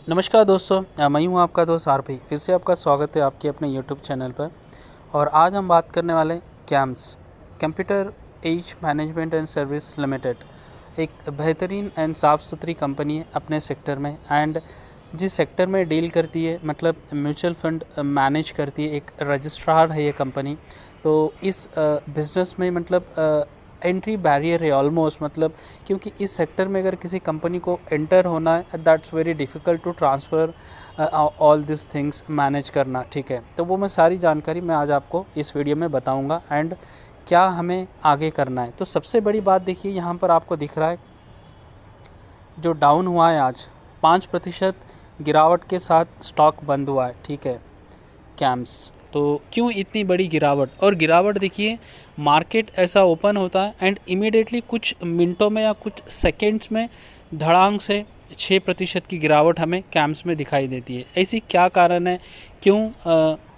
नमस्कार दोस्तों, मैं हूँ आपका दोस्त आरपी। फिर से आपका स्वागत है आपके अपने यूट्यूब चैनल पर। और आज हम बात करने वाले CAMS computer age management and service limited, एक बेहतरीन एंड साफ़ सुथरी कंपनी है अपने सेक्टर में। एंड जिस सेक्टर में डील करती है मतलब म्यूचुअल फंड मैनेज करती है, एक रजिस्ट्रार है ये कंपनी। तो इस बिज़नेस में मतलब एंट्री बैरियर है ऑलमोस्ट, मतलब क्योंकि इस सेक्टर में अगर किसी कंपनी को एंटर होना है that's very difficult to transfer all this things manage करना। ठीक है, तो वो मैं सारी जानकारी मैं आज आपको इस वीडियो में बताऊंगा एंड क्या हमें आगे करना है। तो सबसे बड़ी बात देखिए, यहाँ पर आपको दिख रहा है जो डाउन हुआ है आज 5% गिरावट के साथ स्टॉक बंद हुआ है। ठीक है, कैम्स। तो क्यों इतनी बड़ी गिरावट? और गिरावट देखिए, मार्केट ऐसा ओपन होता है एंड इमीडिएटली कुछ मिनटों में या कुछ सेकंड्स में धड़ाम से 6% की गिरावट हमें कैम्स में दिखाई देती है। ऐसी क्या कारण है, क्यों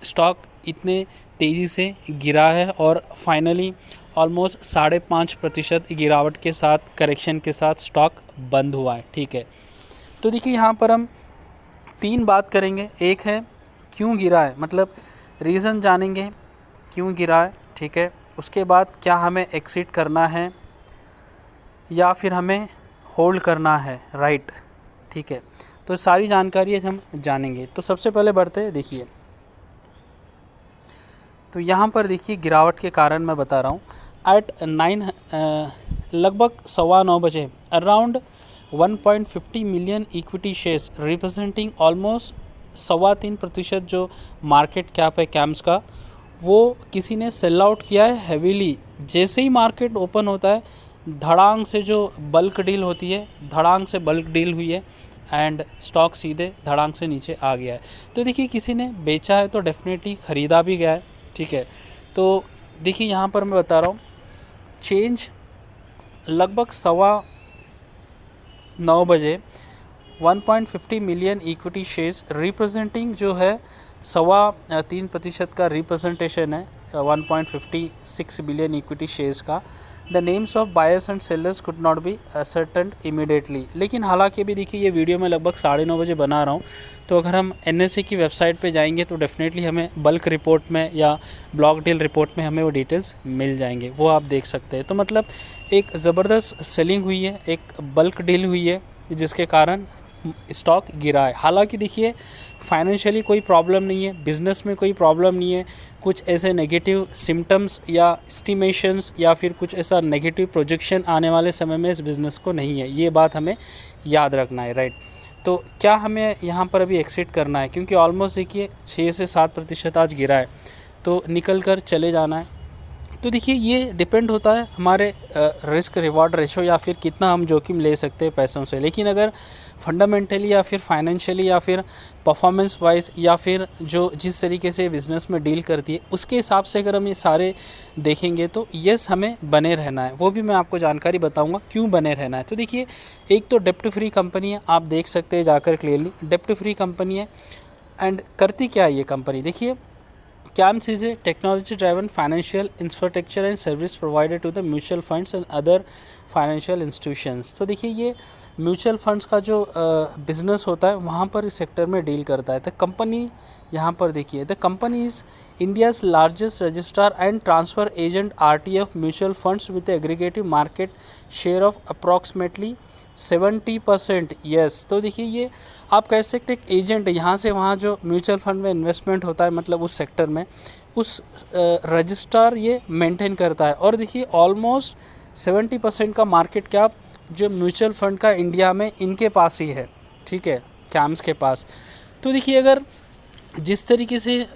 स्टॉक इतने तेज़ी से गिरा है और फाइनली ऑलमोस्ट 5.5% गिरावट के साथ करेक्शन के साथ स्टॉक बंद हुआ है। ठीक है, तो देखिए यहाँ पर हम 3 बात करेंगे। एक है क्यों गिरा है, मतलब रीज़न जानेंगे क्यों गिरा है। ठीक है, उसके बाद क्या हमें एग्जिट करना है या फिर हमें होल्ड करना है, राइट। ठीक है, तो सारी जानकारी हम जानेंगे। तो सबसे पहले बढ़ते हैं, देखिए तो यहाँ पर देखिए गिरावट के कारण मैं बता रहा हूँ। एट 9 लगभग 9:15 बजे around 1.50 million equity shares representing almost 3.25% जो मार्केट कैप है कैम्स का, वो किसी ने सेल आउट किया है हैवीली। जैसे ही मार्केट ओपन होता है धड़ांग से जो बल्क डील होती है, धड़ांग से बल्क डील हुई है एंड स्टॉक सीधे धड़ांग से नीचे आ गया है। तो देखिए किसी ने बेचा है तो डेफिनेटली ख़रीदा भी गया है। ठीक है, तो देखिए यहाँ पर मैं बता रहा हूँ चेंज लगभग 9:15 बजे 1.50 मिलियन इक्विटी शेयर्स रिप्रेजेंटिंग जो है 3.25% का रिप्रेजेंटेशन है 1.56 बिलियन इक्विटी शेयर्स का। The names of buyers and sellers could not be ascertained immediately. लेकिन हालांकि अभी देखिए ये वीडियो मैं लगभग 9:30 बजे बना रहा हूँ, तो अगर हम एनएसए की वेबसाइट पे जाएंगे तो डेफिनेटली हमें बल्क रिपोर्ट में या ब्लॉक डील रिपोर्ट में हमें वो डिटेल्स मिल जाएंगे, वो आप देख सकते हैं। तो मतलब एक ज़बरदस्त सेलिंग हुई है, एक बल्क डील हुई है जिसके कारण स्टॉक गिरा है। हालांकि देखिए फाइनेंशियली कोई प्रॉब्लम नहीं है, बिज़नेस में कोई प्रॉब्लम नहीं है, कुछ ऐसे नेगेटिव सिम्टम्स या एस्टिमेशंस या फिर कुछ ऐसा नेगेटिव प्रोजेक्शन आने वाले समय में इस बिज़नेस को नहीं है, ये बात हमें याद रखना है, राइट। तो क्या हमें यहाँ पर अभी एक्सिट करना है, क्योंकि ऑलमोस्ट देखिए 6 से 7% आज गिरा है, तो निकल कर चले जाना है। तो देखिए ये डिपेंड होता है हमारे रिस्क रिवॉर्ड रेशो या फिर कितना हम जोखिम ले सकते हैं पैसों से। लेकिन अगर फंडामेंटली या फिर फाइनेंशियली या फिर परफॉर्मेंस वाइज या फिर जो जिस तरीके से बिज़नेस में डील करती है उसके हिसाब से अगर हम ये सारे देखेंगे तो यस हमें बने रहना है। वो भी मैं आपको जानकारी बताऊंगा क्यों बने रहना है। तो देखिए एक तो डेप्ट फ्री कंपनी है, आप देख सकते हैं जाकर क्लियरली डेप्ट फ्री कंपनी है। एंड करती क्या है ये कंपनी, देखिए CAMS is a technology-driven financial infrastructure and service provided to the mutual funds and other financial institutions। तो देखिए ये म्यूचुअल फंड्स का जो बिज़नेस होता है वहाँ पर इस सेक्टर में डील करता है। द कंपनी यहाँ पर देखिए, the company is India's largest registrar and transfer agent RTF mutual funds with aggregative market share of approximately 70%। Yes, तो देखिए ये आप कह सकते हैं एक एजेंट है, यहाँ से वहाँ जो म्यूचुअल फंड में इन्वेस्टमेंट होता है मतलब उस सेक्टर में उस रजिस्ट्रार ये मेंटेन करता है। और देखिए ऑलमोस्ट 70% का मार्केट कैप जो म्यूचुअल फंड का इंडिया में इनके पास ही है। ठीक है, कैम्स के पास। तो देखिए अगर जिस तरीके से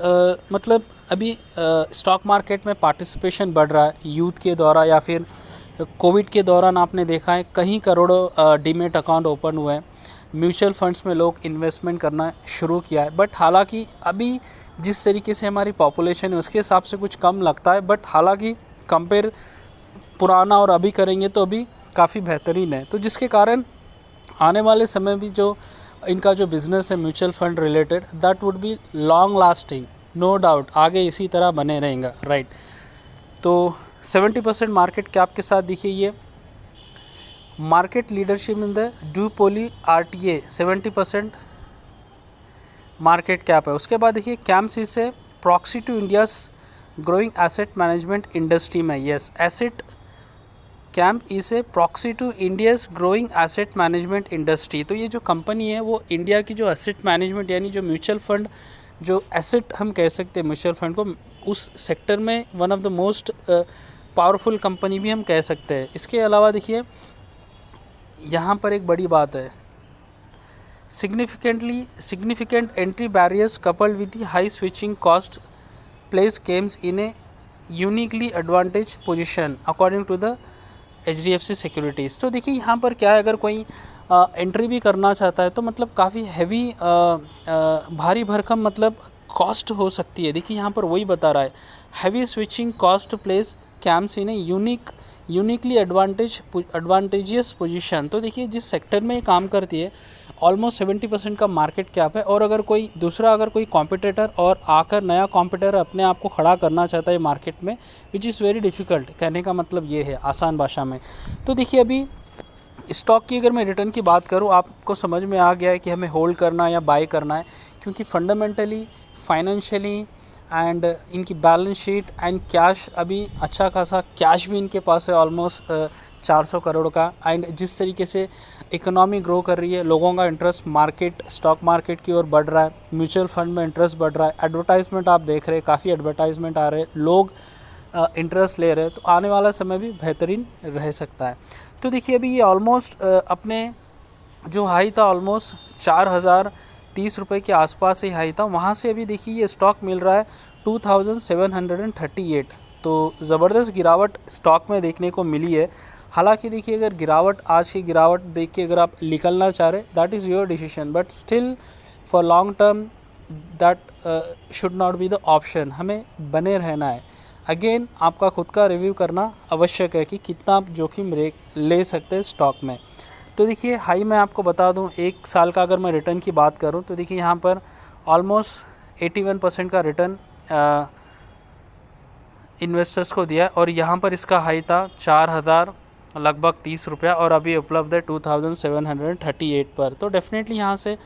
मतलब अभी स्टॉक मार्केट में पार्टिसिपेशन बढ़ रहा है यूथ के द्वारा या फिर कोविड के दौरान आपने देखा है कहीं करोड़ों डीमेट अकाउंट ओपन हुए हैं, म्यूचुअल फंड्स में लोग इन्वेस्टमेंट करना शुरू किया है। बट हालांकि अभी जिस तरीके से हमारी पॉपुलेशन है उसके हिसाब से कुछ कम लगता है, बट हालांकि कंपेयर पुराना और अभी करेंगे तो अभी काफ़ी बेहतरीन है। तो जिसके कारण आने वाले समय भी जो इनका जो बिज़नेस है mutual fund related that would be long lasting, no doubt आगे इसी तरह बने रहेगा, राइट। तो 70% मार्केट कैप के साथ देखिए ये market leadership in the duopoly RTA 70% market cap है। उसके बाद देखिए CAMS is a proxy to India's growing asset management industry में। यस, एसेट कैम्प is a proxy to India's growing asset management industry. तो ये जो कंपनी है वो इंडिया की जो एसेट मैनेजमेंट यानी जो म्यूचुअल फंड, जो एसेट हम कह सकते हैं म्यूचुअल फंड को, उस सेक्टर में one of the most powerful company भी हम कह सकते हैं। इसके अलावा देखिए यहाँ पर एक बड़ी बात है, significant entry barriers coupled with the high switching cost place CAMS in a uniquely advantage position according to the HDFC Securities। तो देखिए यहाँ पर क्या है, अगर कोई एंट्री भी करना चाहता है तो मतलब काफ़ी हैवी भारी भरकम मतलब कॉस्ट हो सकती है। देखिए यहाँ पर वही बता रहा है, heavy switching cost places CAMS in a uniquely advantageous position. तो देखिए जिस सेक्टर में ये काम करती है ऑलमोस्ट 70% का मार्केट कैप है, और अगर कोई दूसरा अगर कोई कॉम्पिटिटर और आकर नया कॉम्पिटिटर अपने आप को खड़ा करना चाहता है मार्केट में, विच इज़ वेरी डिफ़िकल्ट, कहने का मतलब ये है आसान भाषा में। तो देखिए अभी स्टॉक की अगर मैं रिटर्न की बात करूँ, आपको समझ में आ गया है कि हमें होल्ड करना है या बाय करना है, क्योंकि फंडामेंटली फाइनेंशियली एंड इनकी बैलेंस शीट एंड कैश, अभी अच्छा खासा कैश भी इनके पास है ऑलमोस्ट 400 करोड़ का। एंड जिस तरीके से इकोनॉमी ग्रो कर रही है, लोगों का इंटरेस्ट मार्केट स्टॉक मार्केट की ओर बढ़ रहा है, म्यूचुअल फंड में इंटरेस्ट बढ़ रहा है, एडवर्टाइजमेंट आप देख रहे हैं, काफ़ी एडवर्टाइजमेंट आ रहे हैं, लोग इंटरेस्ट ले रहे हैं, तो आने वाला समय भी बेहतरीन रह सकता है। तो देखिए अभी ये ऑलमोस्ट अपने जो हाई था ऑलमोस्ट 4030 रुपये के आसपास ही हाई था, वहाँ से अभी देखिए ये स्टॉक मिल रहा है 2738। तो ज़बरदस्त गिरावट स्टॉक में देखने को मिली है। हालांकि देखिए अगर गिरावट, आज की गिरावट देख के अगर आप निकलना चाह रहे, that is your decision, but still for long term that should not be the option. हमें बने रहना है। अगेन आपका खुद का रिव्यू करना आवश्यक है कि कितना आप जोखिम ले सकते हैं स्टॉक में। तो देखिए हाई मैं आपको बता दूं, एक साल का अगर मैं रिटर्न की बात करूं तो देखिए यहाँ पर ऑलमोस्ट 81% का रिटर्न इन्वेस्टर्स को दिया, और यहाँ पर इसका हाई था 4000 लगभग 30 रुपया, और अभी उपलब्ध है 2738 पर। तो डेफिनेटली यहाँ से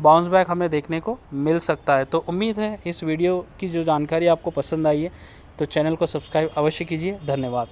बाउंस बैक हमें देखने को मिल सकता है। तो उम्मीद है इस वीडियो की जो जानकारी आपको पसंद आई है, तो चैनल को सब्सक्राइब अवश्य कीजिए। धन्यवाद।